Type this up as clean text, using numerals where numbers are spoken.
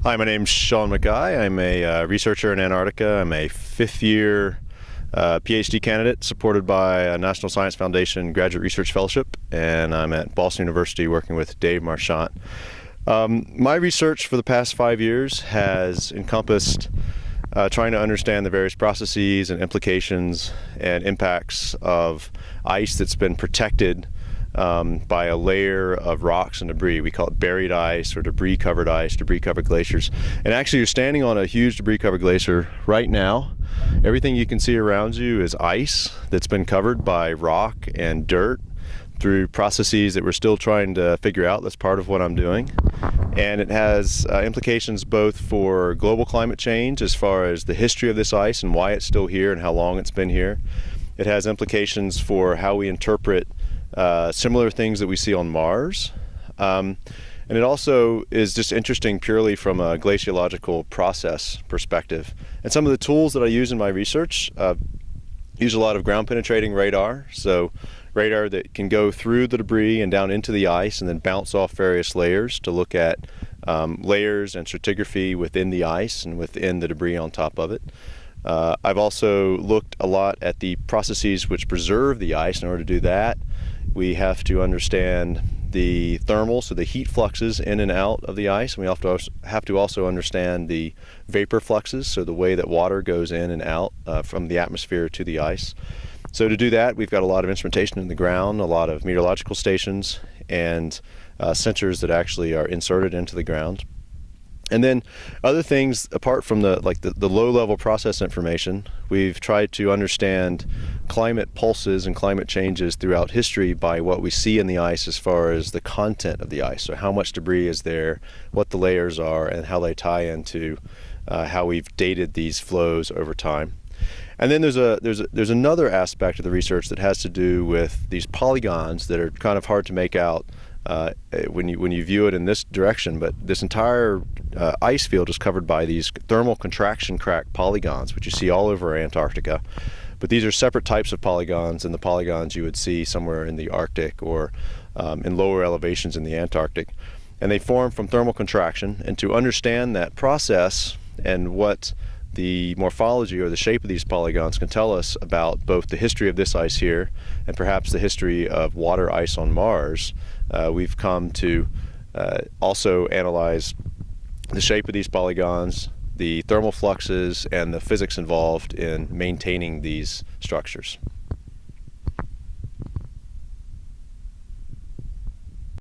Hi, my name's Sean Mackay. I'm a researcher in Antarctica. I'm a fifth-year PhD candidate supported by a National Science Foundation Graduate Research Fellowship, and I'm at Boston University working with Dave Marchant. My research for the past 5 years has encompassed trying to understand the various processes and implications and impacts of ice that's been protected by a layer of rocks and debris. We call it buried ice or debris-covered ice, debris-covered glaciers. And actually, you're standing on a huge debris-covered glacier right now. Everything you can see around you is ice that's been covered by rock and dirt through processes that we're still trying to figure out. That's part of what I'm doing. And it has implications both for global climate change as far as the history of this ice and why it's still here and how long it's been here. It has implications for how we interpret similar things that we see on Mars. And it also is just interesting purely from a glaciological process perspective. And some of the tools that I use in my research use a lot of ground penetrating radar. So radar that can go through the debris and down into the ice and then bounce off various layers to look at layers and stratigraphy within the ice and within the debris on top of it. I've also looked a lot at the processes which preserve the ice. In order to do that, we have to understand the thermal, so the heat fluxes in and out of the ice. And we have to also understand the vapor fluxes, so the way that water goes in and out from the atmosphere to the ice. So to do that, we've got a lot of instrumentation in the ground, a lot of meteorological stations, and sensors that actually are inserted into the ground. And then other things, apart from the low-level process information, we've tried to understand climate pulses and climate changes throughout history by what we see in the ice as far as the content of the ice. So how much debris is there, what the layers are, and how they tie into how we've dated these flows over time. And then there's another aspect of the research that has to do with these polygons that are kind of hard to make out when you view it in this direction, but this entire ice field is covered by these thermal contraction crack polygons, which you see all over Antarctica. But these are separate types of polygons than the polygons you would see somewhere in the Arctic or in lower elevations in the Antarctic. And they form from thermal contraction. And to understand that process and what the morphology or the shape of these polygons can tell us about both the history of this ice here and perhaps the history of water ice on Mars, we've come to also analyze the shape of these polygons, the thermal fluxes, and the physics involved in maintaining these structures.